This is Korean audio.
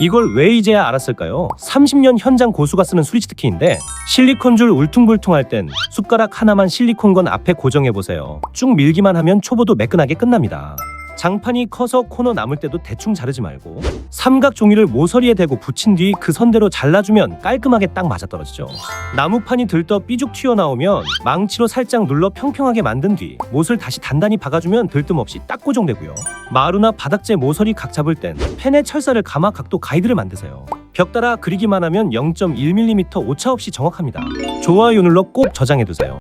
이걸 왜 이제야 알았을까요? 30년 현장 고수가 쓰는 수리치트키인데 실리콘 줄 울퉁불퉁할 땐 숟가락 하나만 실리콘건 앞에 고정해보세요. 쭉 밀기만 하면 초보도 매끈하게 끝납니다. 장판이 커서 코너 남을 때도 대충 자르지 말고 삼각 종이를 모서리에 대고 붙인 뒤 그 선대로 잘라주면 깔끔하게 딱 맞아떨어지죠. 나무판이 들떠 삐죽 튀어나오면 망치로 살짝 눌러 평평하게 만든 뒤 못을 다시 단단히 박아주면 들뜸없이 딱 고정되고요. 마루나 바닥재 모서리 각 잡을 땐 펜에 철사를 감아 각도 가이드를 만드세요. 벽 따라 그리기만 하면 0.1mm 오차 없이 정확합니다. 좋아요 눌러 꼭 저장해두세요.